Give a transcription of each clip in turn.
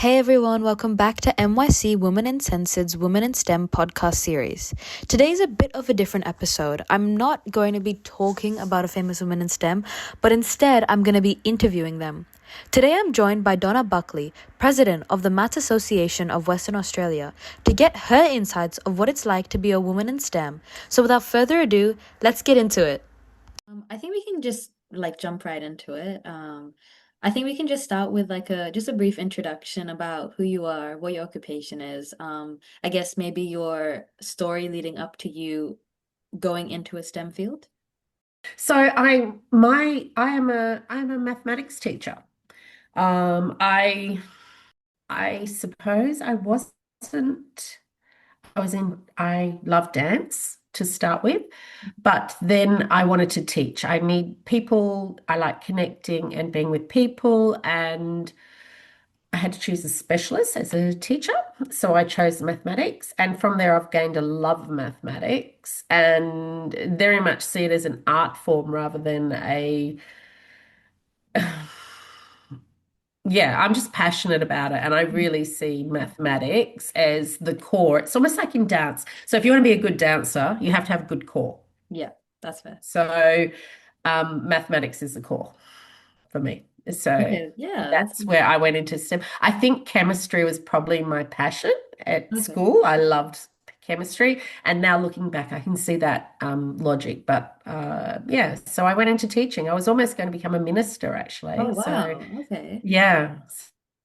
Hey everyone, welcome back to MYC Women in Censored's Women in STEM podcast series. Today is a bit of a different episode. I'm not going to be talking about a famous woman in STEM, but instead I'm going to be interviewing them. Today I'm joined by Donna Buckley, president of the Maths Association of Western Australia, to get her insights of what it's like to be a woman in STEM. So without further ado, let's get into it. I think we can just jump right into it. I think we can just start with just a brief introduction about who you are, what your occupation is. I guess maybe your story leading up to you going into a STEM field. I am a mathematics teacher. I suppose I love dance to start with, but then I wanted to teach. I need people, I like connecting and being with people, and I had to choose a specialist as a teacher. So I chose mathematics, and from there I've gained a love of mathematics and very much see it as an art form rather than a yeah, I'm just passionate about it. And I Mhm. really see mathematics as the core. It's almost like in dance. So if you want to be a good dancer, you have to have a good core. Yeah, that's fair. So mathematics is the core for me. So Okay, yeah, that's that's where I went into STEM. I think chemistry was probably my passion at okay. school. I loved chemistry. And now looking back, I can see that logic. But yeah, so I went into teaching. I was almost going to become a minister, Oh actually. So wow, okay. yeah.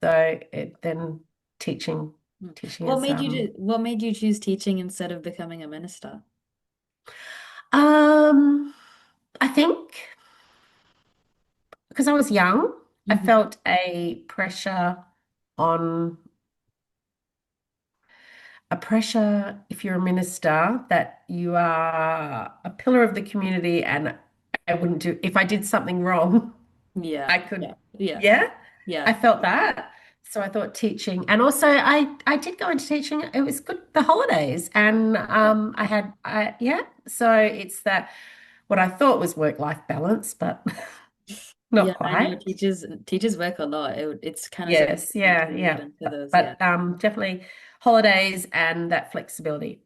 Then teaching, Mm. teaching is What made you choose teaching instead of becoming a minister? um I think because I was young, I Hmm. felt on a pressure if you're a minister that you are a pillar of the community and I wouldn't do if I did something wrong, Yeah, I could yeah, yeah, yeah, I yeah. felt that. So I thought teaching and also I did go into teaching. It was good the holidays and Yeah. yeah, so it's that what I thought was work-life balance, but Yeah, not I know quite. teachers work a lot. It's kind of Yes, surprising yeah, until you get yeah. into But, those. Yeah. but definitely holidays and that flexibility.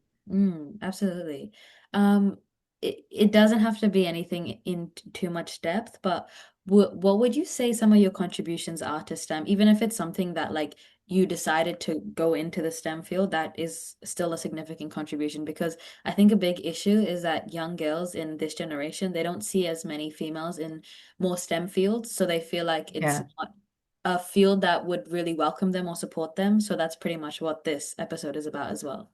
Absolutely. Um, it doesn't have to be anything in too much depth, but what would you say some of your contributions are to STEM, even if it's something that you decided to go into the STEM field, that is still a significant contribution because I think a big issue is that young girls in this generation, they don't see as many females in more STEM fields, so they feel like it's Yeah. not a field that would really welcome them or support them. So that's pretty much what this episode is about as well.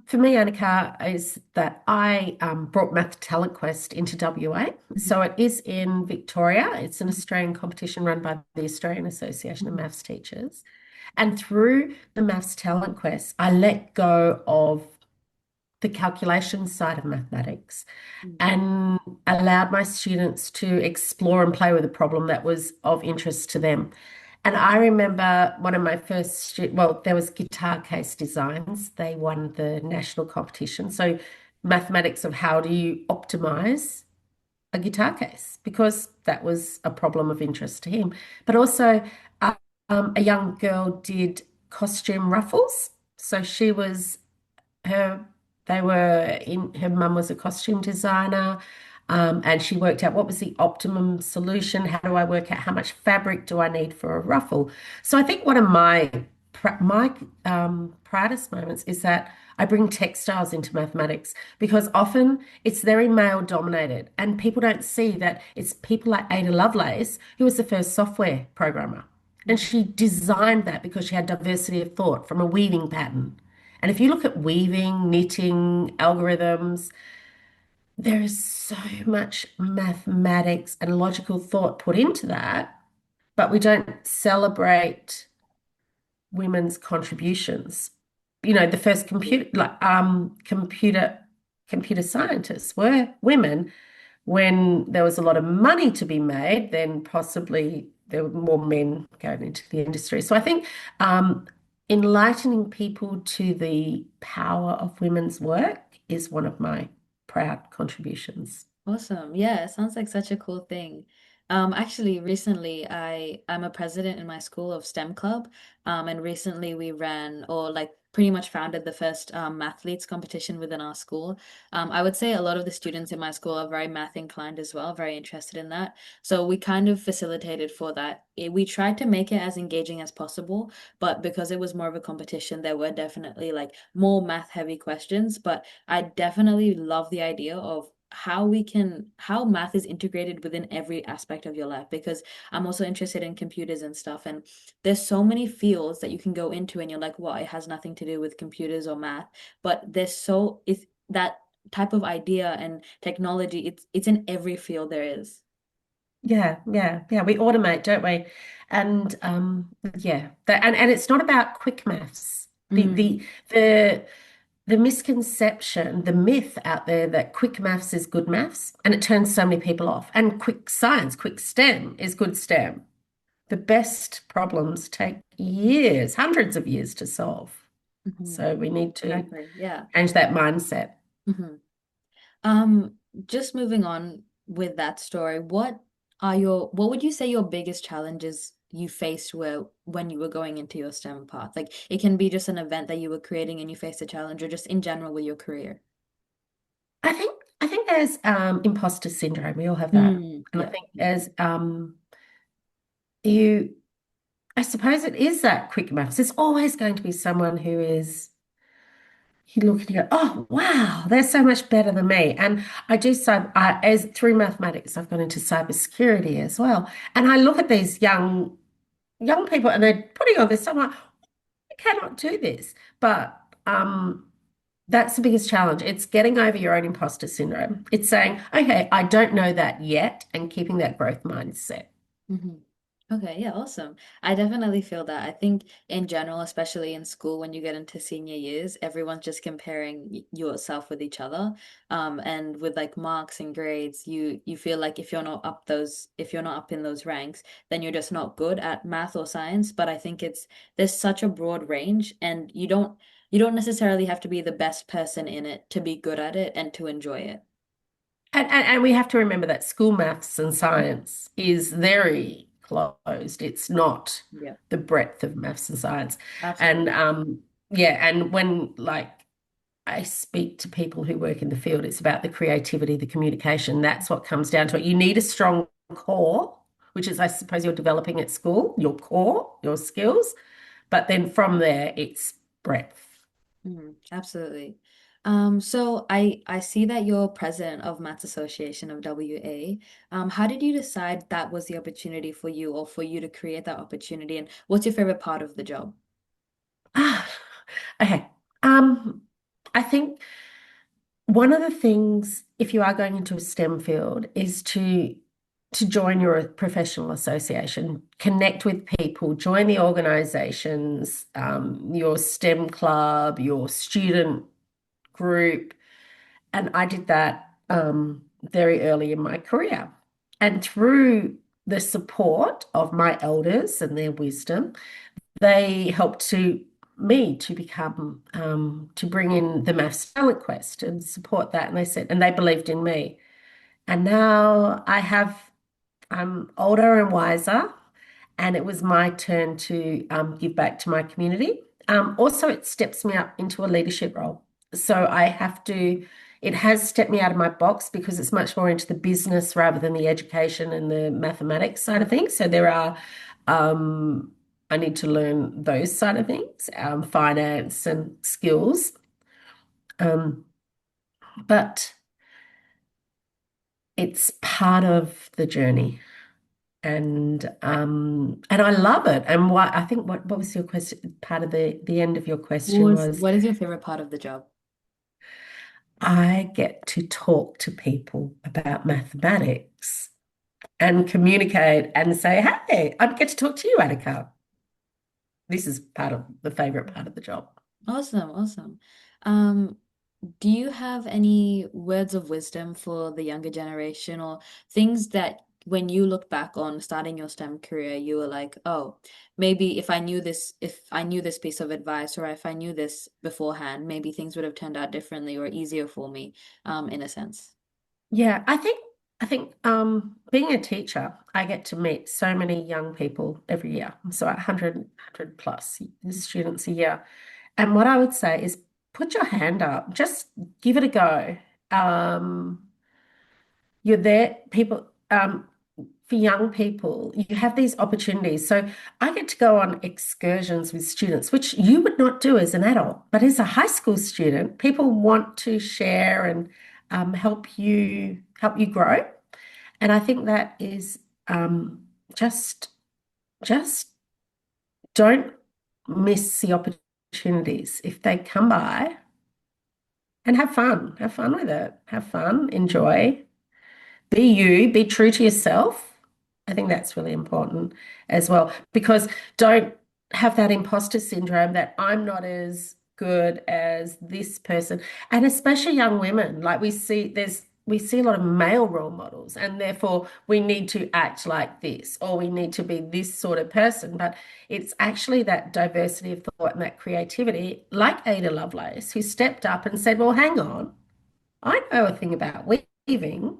For me, Annika, is that I brought Math Talent Quest into WA. Mhm. So it is in Victoria. It's an Mhm. Australian competition run by the Australian Association of Mhm. Maths Teachers. And through the Maths Talent Quest, I let go of the calculation side of mathematics Mm. and allowed my students to explore and play with a problem that was of interest to them. And I remember one of my well, there was guitar case designs. They won the national competition. So mathematics of how do you optimize a guitar case because that was a problem of interest to him. But also, uh, a young girl did costume ruffles. So she was her they were in her mum was a costume designer, and she worked out what was the optimum solution. How do I work out how much fabric do I need for a ruffle? So I think one of my proudest moments is that I bring textiles into mathematics because often it's very male dominated and people don't see that it's people like Ada Lovelace who was the first software programmer. And Mhm. she designed that because she had diversity of thought from a weaving pattern. And if you look at weaving, knitting, algorithms, there is so much mathematics and logical thought put into that, but we don't celebrate women's contributions. You know, the first computer scientists were women. When there was a lot of money to be made, then possibly there were more men going into the industry. So I think enlightening people to the power of women's work is one of my proud contributions. Awesome. Yeah, it sounds like such a cool thing. Actually, recently I'm a president in my school of STEM club. And recently we ran or like pretty much founded the first mathletes competition within our school. I would say a lot of the students in my school are very math inclined as well, very interested in that. So we kind of facilitated for that. We tried to make it as engaging as possible, but because it was more of a competition, there were definitely like more math heavy questions. But I definitely love the idea of how math is integrated within every aspect of your life, because I'm also interested in computers and stuff, and there's so many fields that you can go into and you're like, well, it has nothing to do with computers or math, but it's that type of idea and technology, it's in every field there is. Yeah, yeah, yeah. We automate, don't we? And yeah, and it's not about quick maths. The Mm, the the the misconception, the myth out there that quick maths is good maths, and it turns so many people off. And quick science, quick STEM is good STEM. The best problems take years, hundreds of years to solve. mhm. So we need to Exactly, yeah. change that mindset. Mhm. Um, just moving on with that story, what would you say your biggest challenges you faced were when you were going into your STEM path? Like it can be just an event that you were creating and you faced a challenge, or just in general with your career. I think there's imposter syndrome. We all have that. Mm, And I yeah. think there's you I suppose it is that quick maths. There's always going to be someone who is you look and you go, oh wow, they're so much better than me. And I do as through mathematics, I've gone into cybersecurity as well. And I look at these young people and they're putting on this, I'm like, I cannot do this. But that's the biggest challenge. It's getting over your own imposter syndrome. It's saying, okay, I don't know that yet, and keeping that growth mindset. Hmm. Okay, yeah, awesome. I definitely feel that. I think in general, especially in school, when you get into senior years, everyone's just comparing yourself with each other. And with like marks and grades, you feel like if you're not up in those ranks, then you're just not good at math or science. But I think there's such a broad range, and you don't necessarily have to be the best person in it to be good at it and to enjoy it. And we have to remember that school maths and science is very closed. It's not Yeah, the breadth of maths and science. And absolutely. yeah, and when like I speak to people who work in the field, it's about the creativity, the communication. That's what comes down to it. You need a strong core, which is, I suppose, you're developing at school, your core, your skills. But then from there, it's breadth. Absolutely. So I see that you're president of Maths Association of WA. How did you decide that was the opportunity for you, or for you to create that opportunity? And what's your favorite part of the job? Ah, okay. Um, I think one of the things, if you are going into a STEM field, is to join your professional association, connect with people, join the organizations, your STEM club, your student group. And I did that very early in my career. And through the support of my elders and their wisdom, they helped to become to bring in the Maths Talent Quest and support that. And they said, and they believed in me. And now I'm older and wiser, and it was my turn to give back to my community. Also, it steps me up into a leadership role. So it has stepped me out of my box because it's much more into the business rather than the education and the mathematics side of things. So um, I need to learn those side of things, finance and skills. Um, but it's part of the journey. And I love it. And what was your question? Part of the end of your question was What is your favorite part of the job? I get to talk to people about mathematics and communicate and say, hey, I get to talk to you, Annika. This is part of the favorite part of the job. Awesome, awesome. Um, do you have any words of wisdom for the younger generation, or things that when you look back on starting your STEM career, you were like, oh, maybe if I knew this piece of advice, or if I knew this beforehand, maybe things would have turned out differently or easier for me, in a sense. Yeah, I think I think being a teacher, I get to meet so many young people every year. So 100 plus students a year. And what I would say is put your hand up, just give it a go. Um, you're there, people, for young people, you have these opportunities. So I get to go on excursions with students, which you would not do as an adult, but as a high school student, people want to share and help you grow. And I think that is just just don't miss the opportunities if they come by and have fun. Have fun with it. Have fun, enjoy. Be you, be true to yourself. I think that's really important as well because don't have that imposter syndrome that I'm not as good as this person. And especially young women, like we see a lot of male role models, and therefore we need to act like this or we need to be this sort of person. But it's actually that diversity of thought and that creativity, like Ada Lovelace, who stepped up and said, well, hang on. I know a thing about weaving.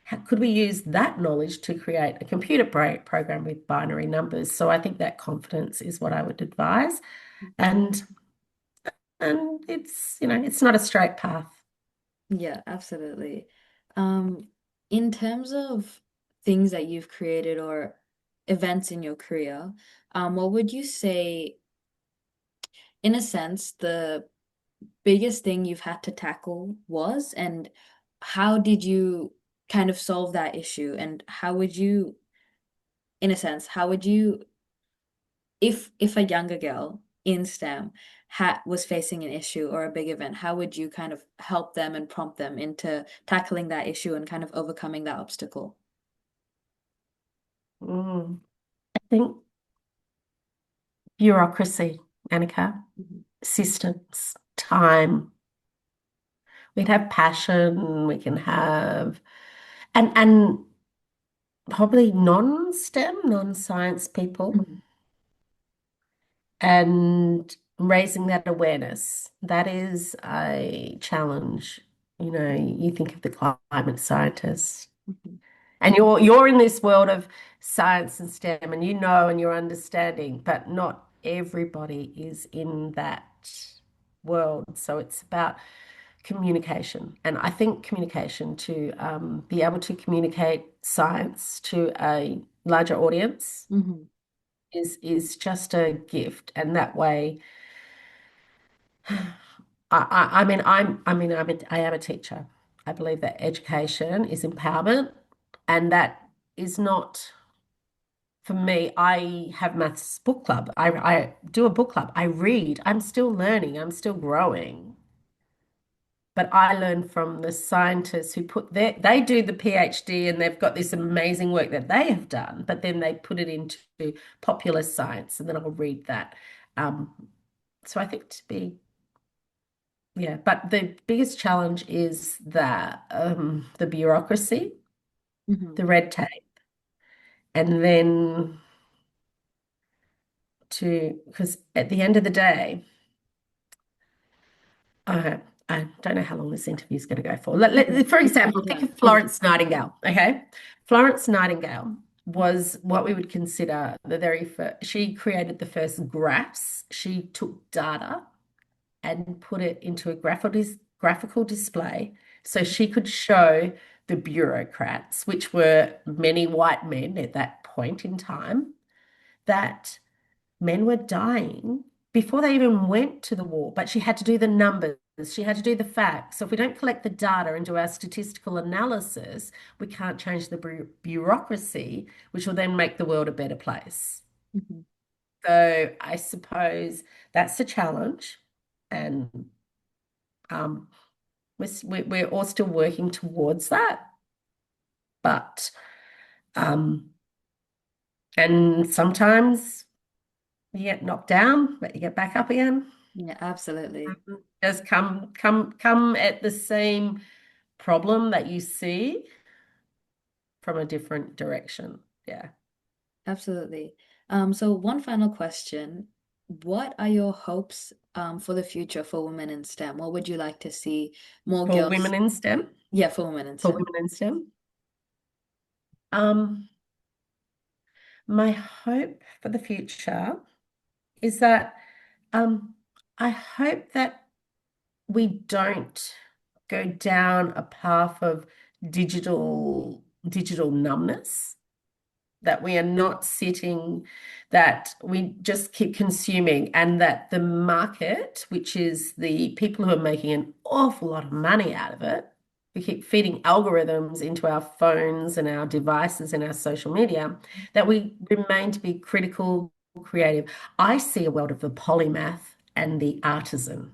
How could we use that knowledge to create a computer program with binary numbers? So I think that confidence is what I would advise. And it's not a straight path. Yeah, absolutely. Um, in terms of things that you've created or events in your career, what would you say, in a sense, the biggest thing you've had to tackle was, and how did you kind of solve that issue? And how would you, in a sense, how would you, if a younger girl in STEM was facing an issue or a big event, how would you kind of help them and prompt them into tackling that issue and kind of overcoming that obstacle? I think bureaucracy, Annika, Mhm. systems, time. We'd have passion, we can have and probably non-STEM, non-science people. Mhm. And raising that awareness. That is a challenge. You think of the climate scientists, Mhm. and you're in this world of science and STEM, and you know and you're understanding, but not everybody is in that world. So it's about communication, and I think communication to be able to communicate science to a larger audience Mhm. is just a gift, and that way. I mean, I am a teacher. I believe that education is empowerment, and that is not for me. I have maths book club. I do a book club. I read. I'm still learning. I'm still growing. But I learn from the scientists who they do the PhD and they've got this amazing work that they have done, but then they put it into popular science, and then I'll read that. Um, so I think to be Yeah, but the biggest challenge is the bureaucracy, Mhm. the red tape, and then because at the end of the day, I, I don't know how long this interview is going to go for. For Take example, your think time. of Florence Nightingale, okay? Florence Nightingale was what we would consider the very first, she created the first graphs. She took data and put it into a graphical display so she could show the bureaucrats, which were many white men at that point in time, that men were dying before they even went to the war. But she had to do the numbers, she had to do the facts. So if we don't collect the data and do our statistical analysis, we can't change the bureaucracy, which will then make the world a better place. Mhm. So I suppose that's the challenge. And um, we're all still working towards that, but um, and sometimes you get knocked down, but you get back up again. Yeah, absolutely. Just come at the same problem that you see from a different direction. Yeah. Absolutely. So one final question. What are your hopes for the future for women in STEM? What would you like to see more For girls? women in STEM, Yeah, for women in for STEM. women in STEM. Um, my hope for the future is that um, I hope that we don't go down a path of digital numbness, that we are not sitting, that we just keep consuming, and that the market, which is the people who are making an awful lot of money out of it, we keep feeding algorithms into our phones and our devices and our social media, that we remain to be critical, creative. I see a world of the polymath and the artisan.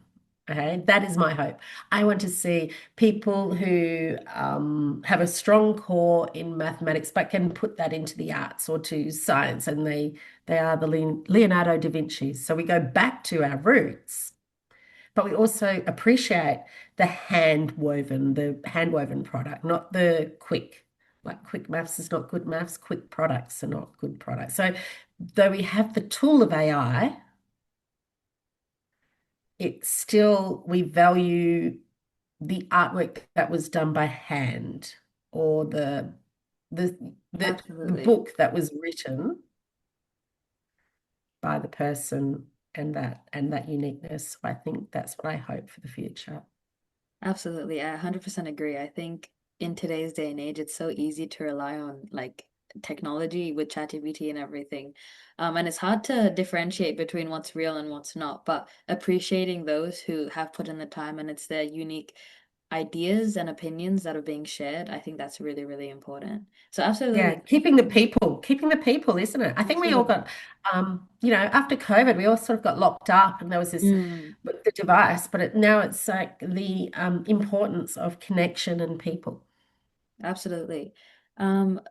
Okay, that is my hope. I want to see people who have a strong core in mathematics, but can put that into the arts or to science, and they are the Leonardo da Vinci. So we go back to our roots, but we also appreciate the hand woven product, not the quick. Like quick maths is not good maths, quick products are not good products. So though we have the tool of AI, it's still we value the artwork that was done by hand, or the Absolutely. book that was written by the person, and that uniqueness. So I think that's what I hope for the future. Absolutely. I 100% agree. I think in today's day and age, it's so easy to rely on like technology with ChatGPT and everything. And it's hard to differentiate between what's real and what's not, but appreciating those who have put in the time and it's their unique ideas and opinions that are being shared, I think that's really, really important. So Yeah, absolutely, keeping the people, isn't it? I think we all absolutely. got, after COVID, we all sort of got locked up, and there was this Mm. with the device, but now it's like the importance of connection and people. Absolutely.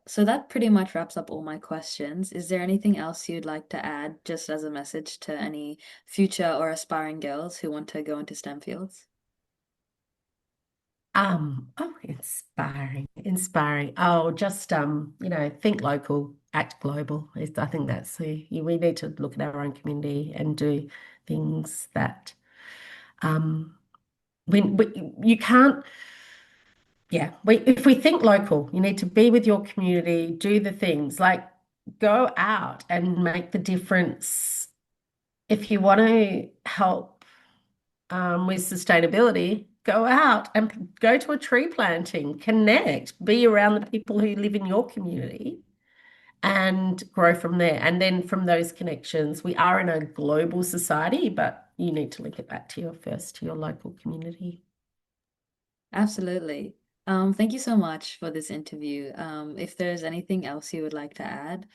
So that pretty much wraps up all my questions. Is there anything else you'd like to add, just as a message to any future or aspiring girls who want to go into STEM fields? Inspiring, inspiring. Oh, just think local, act global. I think that's we need to look at our own community and do things that when you can't. Yeah, if we think local, you need to be with your community, do the things like go out and make the difference. If you want to help with sustainability, go out and go to a tree planting, connect, be around the people who live in your community and grow from there. And then from those connections, we are in a global society, but you need to link it back to your local community. Absolutely. Thank you so much for this interview. If there's anything else you would like to add,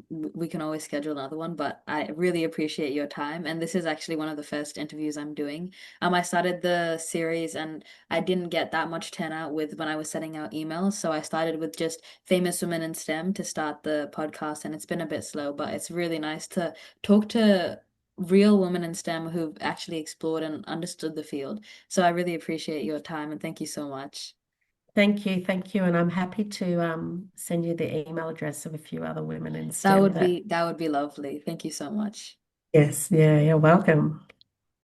we can always schedule another one, but I really appreciate your time. And this is actually one of the first interviews I'm doing. I started the series and I didn't get that much turnout with when I was sending out emails. So I started with just famous women in STEM to start the podcast, and it's been a bit slow, but it's really nice to talk to real women in STEM who've actually explored and understood the field. So I really appreciate your time and thank you so much. Thank you. And I'm happy to send you the email address of a few other women in STEM that, That would be lovely. Thank you so much. yes, yeah, you're welcome.